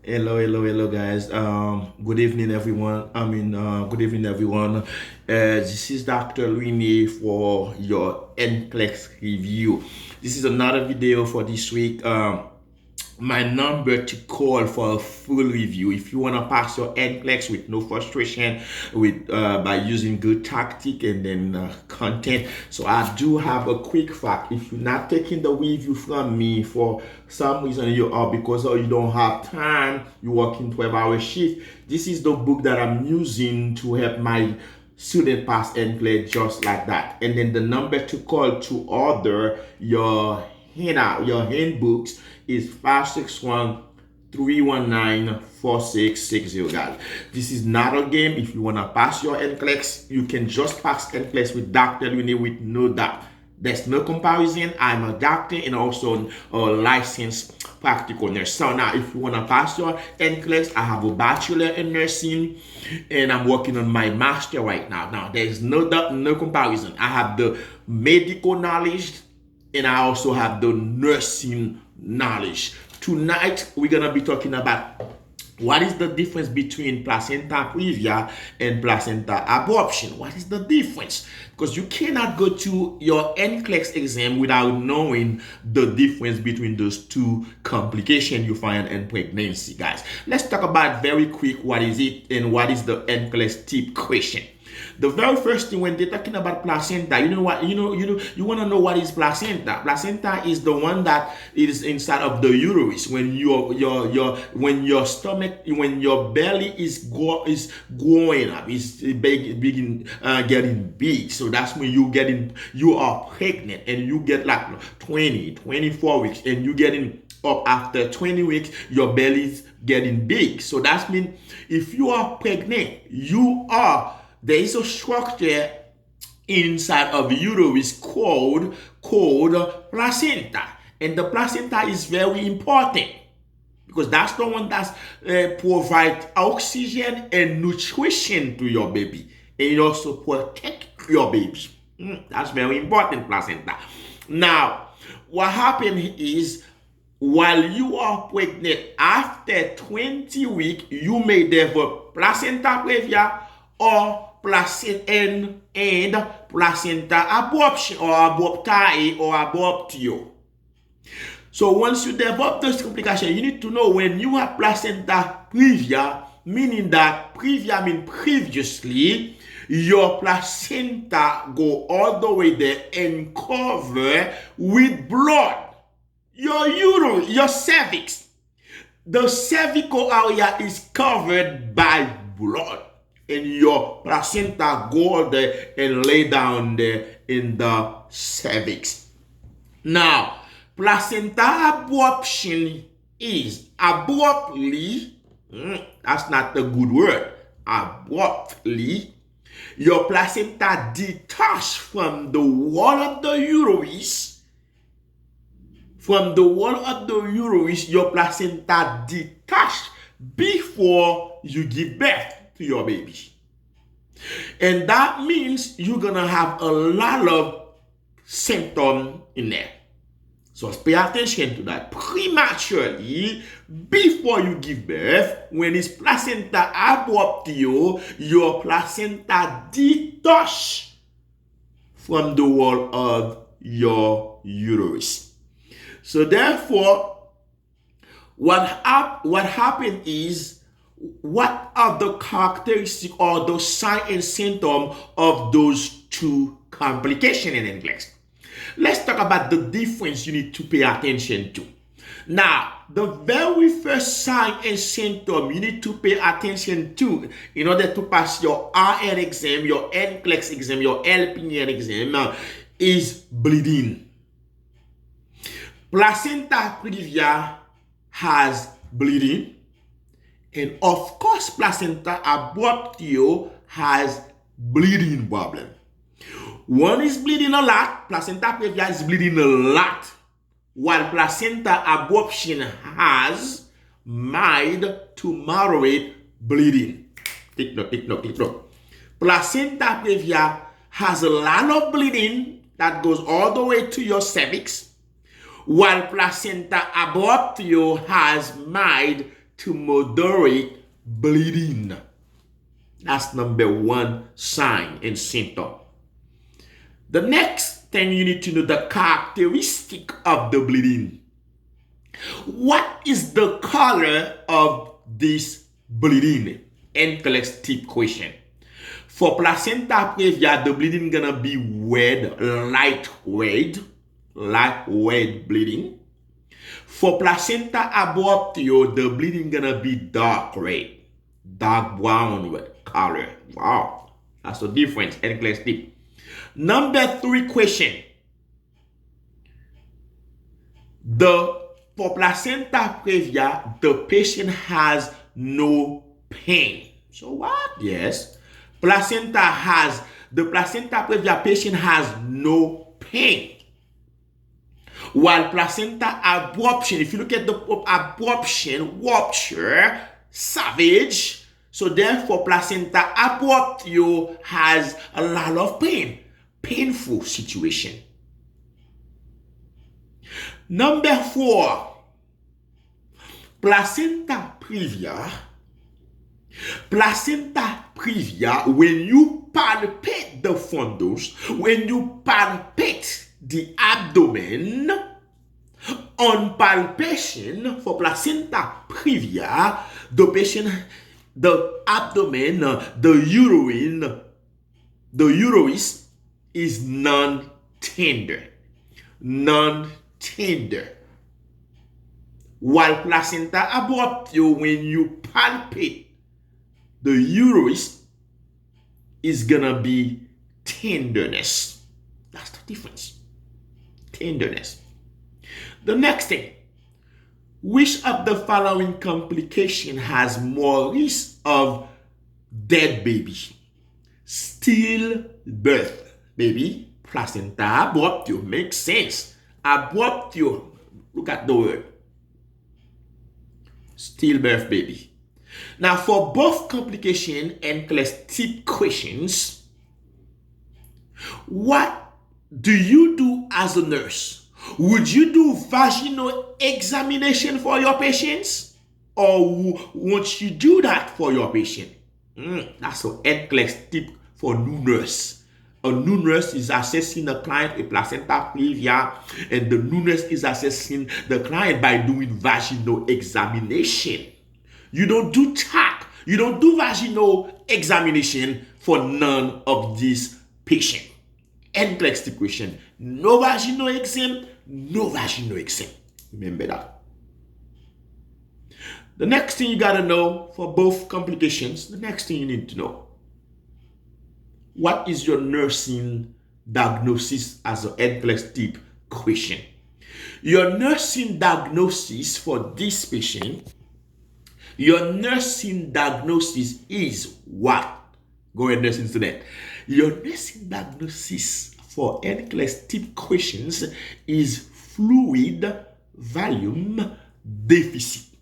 Hello, guys. Good evening, everyone. Good evening, everyone. This is Dr. Luini for your NCLEX review. This is another video for this week. My number to call for a full review. If you want to pass your NCLEX with no frustration, with by using good tactic and then content. So I do have a quick fact. If you're not taking the review from me for some reason you are because you don't have time, you work in 12-hour shift. This is the book that I'm using to help my student pass NCLEX just like that. And then the number to call to order your your handbooks is 561-319-4660, guys. This is not a game. If you want to pass your NCLEX, you can just pass NCLEX with Dr. Luini with no doubt. There's no comparison. I'm a doctor and also a licensed practical nurse. So now, if you want to pass your NCLEX, I have a bachelor in nursing and I'm working on my master right now. Now, there's no doubt, no comparison. I have the medical knowledge and I also have the nursing knowledge. Tonight, we're going to be talking about what is the difference between placenta previa and placenta abruption. What is the difference? Because you cannot go to your NCLEX exam without knowing the difference between those two complications you find in pregnancy, guys. Let's talk about very quick what is it and what is the NCLEX tip question. The very first thing when they're talking about placenta, you want to know what is placenta. Placenta is the one that is inside of the uterus when when your stomach, when your belly is growing up, is getting big. So that's when you are pregnant and you get like 24 weeks and you getting up after 20 weeks, your belly's getting big. So that means if you are pregnant, there is a structure inside of the uterus called placenta. And the placenta is very important because that's the one that provides oxygen and nutrition to your baby. And it also protects your baby. That's very important, placenta. Now, what happens is while you are pregnant, after 20 weeks, you may develop placenta previa or placenta and placenta abruption or abruptae or abruptio. So once you develop this complication, you need to know when you have placenta previa, meaning that previa means previously, your placenta go all the way there and cover with blood your uterus, your cervix. The cervical area is covered by blood. And your placenta go there and lay down there in the cervix. Now, placenta abruption is abruptly, that's not a good word, abruptly, your placenta detached from the wall of the uterus. From the wall of the uterus, your placenta detached before you give birth to your baby. And that means you're gonna have a lot of symptoms in there. So pay attention to that. Prematurely, before you give birth, when it's placenta abruptio, your placenta detached from the wall of your uterus. So therefore, what happened is, what are the characteristics or the signs and symptoms of those two complications in NCLEX? Let's talk about the difference you need to pay attention to. Now, the very first sign and symptom you need to pay attention to in order to pass your RN exam, your NCLEX exam, your LPN exam is bleeding. Placenta previa has bleeding. And of course, placenta abruptio has bleeding problem. One is bleeding a lot. Placenta previa is bleeding a lot, while placenta abruption has mild to moderate bleeding. Take note. Placenta previa has a lot of bleeding that goes all the way to your cervix, while placenta abruptio has mild to moderate bleeding. That's number one sign and symptom. The next thing you need to know, the characteristic of the bleeding. What is the color of this bleeding? NCLEX tip question. For placenta previa, the bleeding gonna be red, light red bleeding. For placenta abruptio, the bleeding gonna be dark red, dark brown red color. Wow, that's the difference. NCLEX tip. Number 3 question. For placenta previa, the patient has no pain. So what? Yes. The placenta previa patient has no pain. While placenta abruption, if you look at the abruption, rupture, savage, so therefore placenta abruptio has a lot of pain. Painful situation. Number 4, placenta previa, when you palpate the fundus, when you palpate the abdomen, on palpation for placenta previa, the abdomen, the uterus is non-tender. While placenta abruptio, when you palpate the uterus, is gonna be tenderness. That's the difference. Tenderness. The next thing, which of the following complication has more risk of dead baby? Stillbirth baby, placenta abruptio, makes sense. Abruptio, look at the word. Stillbirth baby. Now, for both complication and tip questions, what do you do as a nurse? Would you do vaginal examination for your patients? Or won't you do that for your patient? That's an NCLEX tip for new nurse. A new nurse is assessing the client with placenta previa, and the new nurse is assessing the client by doing vaginal examination. You don't do TAC. You don't do vaginal examination for none of these patients. NCLEX tip question. No vaginal exam, no vaginal exam. Remember that. The next thing you gotta know for both complications, the next thing you need to know. What is your nursing diagnosis as an NCLEX tip question? Your nursing diagnosis for this patient, your nursing diagnosis is what? Go ahead, nursing student. Your nursing diagnosis for NCLEX tip questions is fluid volume deficit.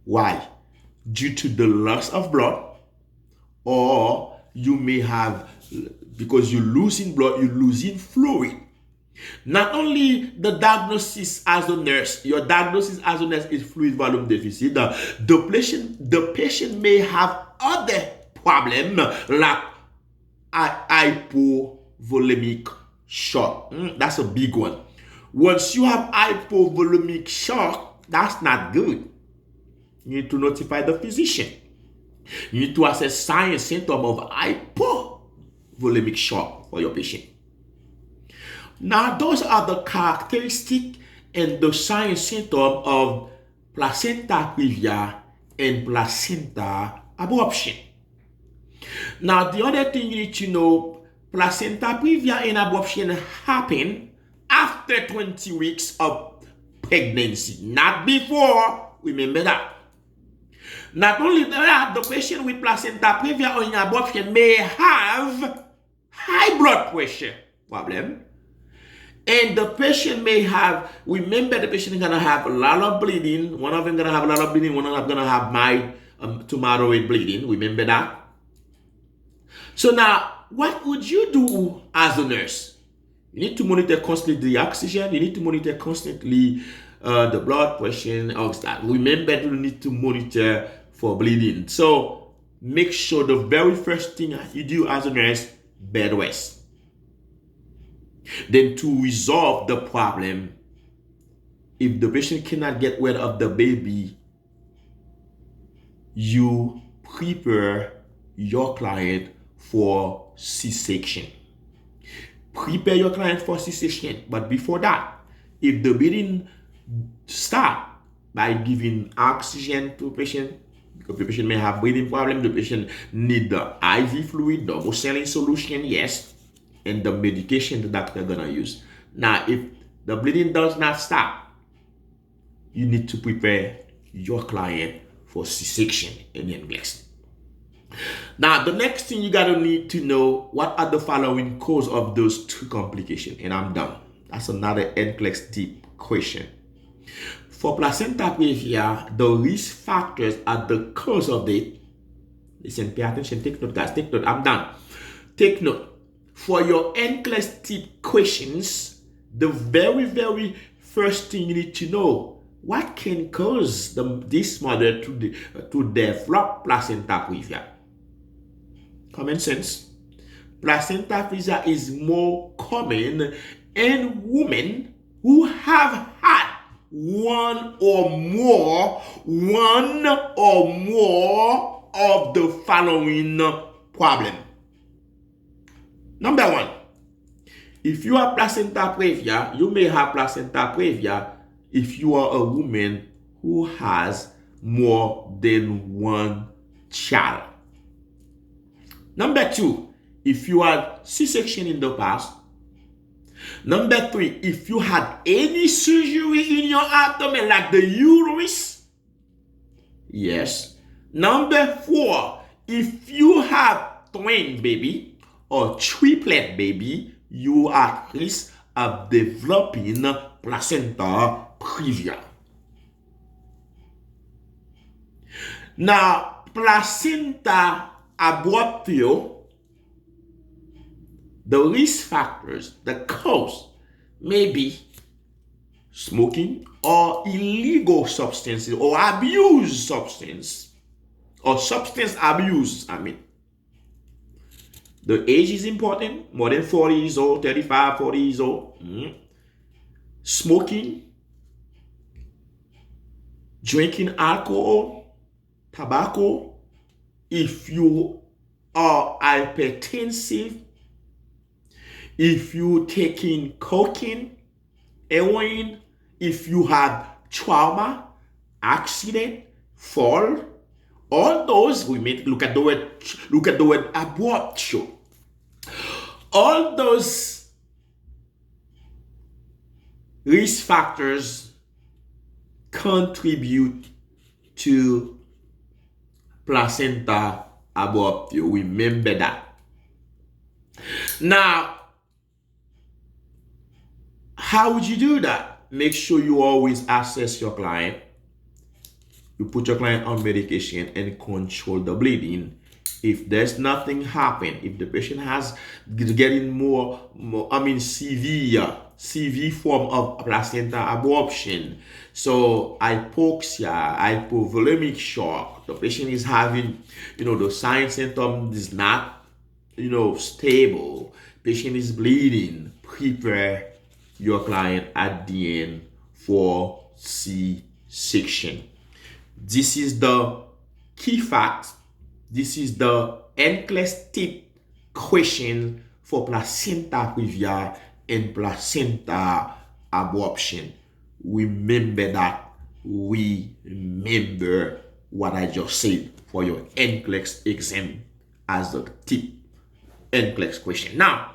Why? Due to the loss of blood, or you may have, because you're losing blood, you're losing fluid. Not only the diagnosis as a nurse, your diagnosis as a nurse is fluid volume deficit. The patient may have other problems like hypovolemic shock. That's a big one. Once you have hypovolemic shock, that's not good. You need to notify the physician. You need to assess sign and symptom of hypovolemic shock for your patient. Now, those are the characteristics and the sign and symptom of placenta previa and placenta abruption. Now, the other thing you need to know, placenta previa and abruption happen after 20 weeks of pregnancy, not before. Remember that. Not only that, the patient with placenta previa or in abruption may have high blood pressure problem. And the patient may have, remember, the patient is going to have a lot of bleeding. One of them going to have a lot of bleeding. One of them going to have mild to moderate bleeding. Remember that? So now, what would you do as a nurse? You need to monitor constantly the oxygen. You need to monitor constantly the blood pressure and all that. Remember, you need to monitor for bleeding. So make sure the very first thing you do as a nurse, bed rest. Then to resolve the problem, if the patient cannot get rid of the baby, you prepare your client for C-section. Prepare your client for C-section. But before that, if the bleeding start by giving oxygen to the patient, because the patient may have breathing problem, the patient need the IV fluid, double saline solution, yes, and the medication the doctor gonna use. Now, if the bleeding does not stop, you need to prepare your client for C-section in NCLEX. Now, the next thing you gotta need to know, what are the following cause of those two complications? And I'm done. That's another NCLEX tip question. For placenta previa, the risk factors are the cause of it. Listen, pay attention, take note, guys, take note. I'm done. Take note. For your NCLEX tip questions, the very first thing you need to know, what can cause this mother to develop placenta previa? Common sense. Placenta previa is more common in women who have had one or more of the following problem. Number one, if you are placenta previa, you may have placenta previa if you are a woman who has more than one child. Number two, if you had C-section in the past. Number three, if you had any surgery in your abdomen, like the uterus. Yes. Number four, if you have twin baby or triplet baby, you are at risk of developing placenta previa. Now, placenta abruptio, the risk factors, the cause, may be smoking or illegal substances or abuse substance or substance abuse. The age is important, more than 40 years old, 35, 40 years old. Smoking, drinking alcohol, tobacco. If you are hypertensive, if you taking cocaine, heroin, if you have trauma, accident, fall, all those, we may look at the word abruptio. All those risk factors contribute to placenta abruptio. Remember that. Now, how would you do that? Make sure you always assess your client. You put your client on medication and control the bleeding. If there's nothing happen, if the patient has getting more severe form of placenta abruption, so hypoxia, hypovolemic shock, the patient is having, the sign symptom is not, stable, patient is bleeding, prepare your client at the end for C-section. This is the key fact. This is the NCLEX tip question for placenta previa and placenta abruption. Remember that. Remember what I just said for your NCLEX exam as the tip NCLEX question. Now,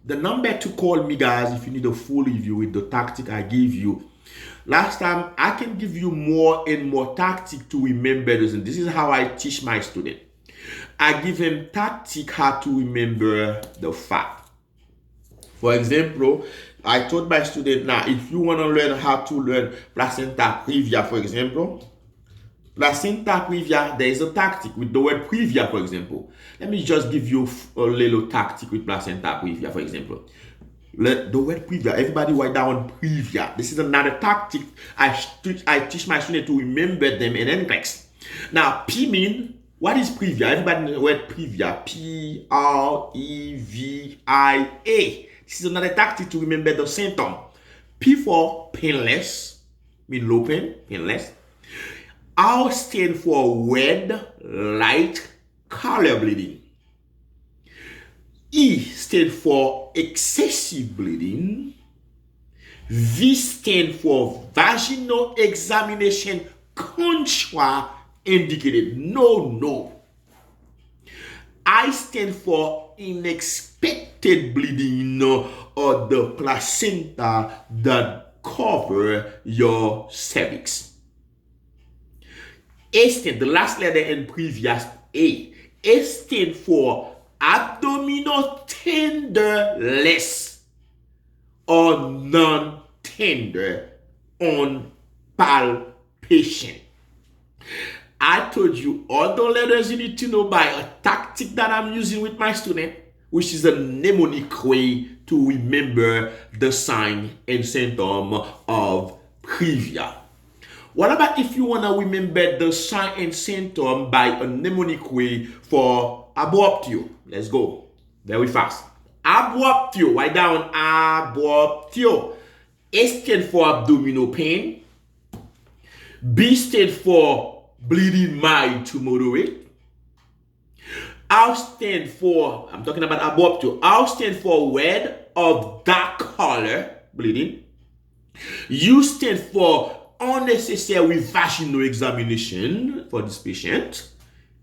the number to call me, guys, if you need a full review with the tactic I gave you. Last time, I can give you more and more tactic to remember this. And this is how I teach my student. I give him tactic how to remember the fact. For example, I told my student, now, if you want to learn how to learn placenta previa, for example, placenta previa, there is a tactic with the word previa, for example. Let me just give you a little tactic with placenta previa, for example. Let the word previa. Everybody write down previa. This is another tactic I teach my students to remember them in NCLEX. Now, P mean, what is previa? Everybody knows the word previa. P-R-E-V-I-A. This is another tactic to remember the symptom. P for painless, mean low pain, painless. R stand for red, light, color bleeding. E stand for excessive bleeding. V stand for vaginal examination contraindicated. No. I stand for unexpected bleeding or the placenta that cover your cervix. A stand, the last letter in previous A. A stand for abdominal tenderness or non-tender on palpation. I told you all the letters you need to know by a tactic that I'm using with my student, which is a mnemonic way to remember the sign and symptom of previa. What about if you want to remember the sign and symptom by a mnemonic way for abortio? Let's go very fast. Abortio, write down abortio. A stands for abdominal pain. B stands for bleeding mild to moderate. R stands for, I'm talking about abortio. R stands for red of dark color bleeding. U stands for unnecessary vaginal examination for this patient.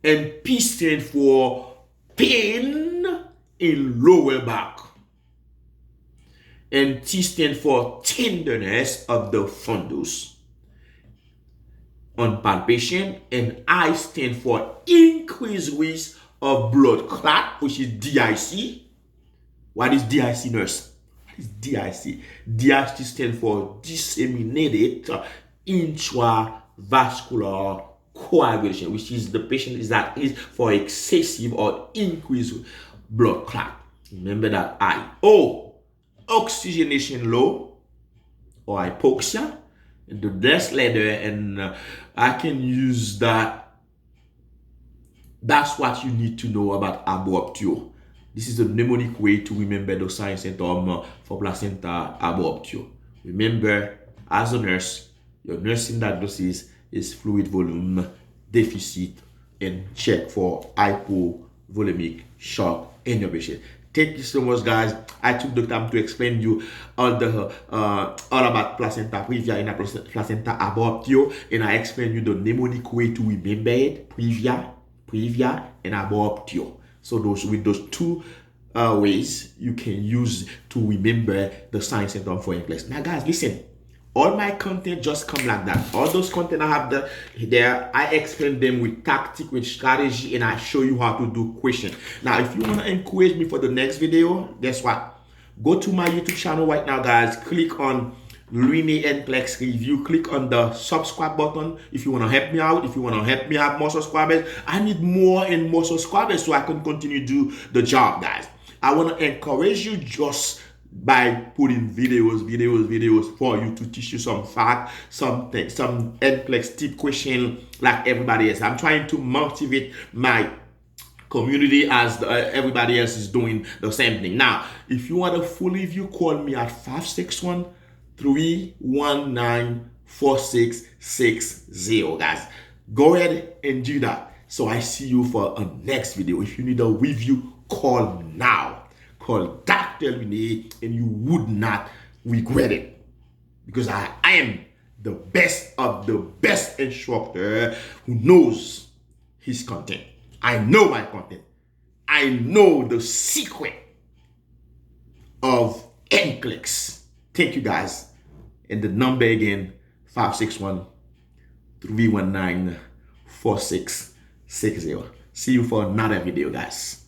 And P stands for pain in lower back. And T stands for tenderness of the fundus on palpation. And I stand for increased risk of blood clot, which is DIC. What is DIC, nurse? What is DIC? DIC stands for disseminated intravascular coagulation, which is the patient is for excessive or increased blood clot. Remember that I. O, oxygenation low or hypoxia. The next letter, and I can use that. That's what you need to know about abortio. This is a mnemonic way to remember the sign and symptom for placenta abortio. Remember, as a nurse, your nursing diagnosis is fluid volume deficit and check for hypovolemic shock in your patient. Thank you so much, guys. I took the time to explain you all about placenta previa and placenta abortio, and I explained you the mnemonic way to remember it: previa, and abortio. So with those two ways you can use to remember the sign symptom for NCLEX. Now, guys, listen. All my content just come like that. All those content I have there, I explain them with tactic, with strategy, and I show you how to do question. Now, if you want to encourage me for the next video, guess what? Go to my YouTube channel right now, guys. Click on Luine NCLEX Review. Click on the subscribe button if you want to help me out. If you want to help me have more subscribers, I need more and more subscribers so I can continue to do the job, guys. I want to encourage you just by putting videos for you to teach you some fact, some NCLEX tip question like everybody else. I'm trying to motivate my community as everybody else is doing the same thing. Now, if you want a full review, call me at 561-319-4660, guys. Go ahead and do that. So I see you for a next video. If you need a review, call now. Call Dr. Luine, and you would not regret it, because I am the best of the best instructor who knows his content. I know my content. I know the secret of NCLEX. Thank you, guys. And the number again, 561-319-4660. See you for another video, guys.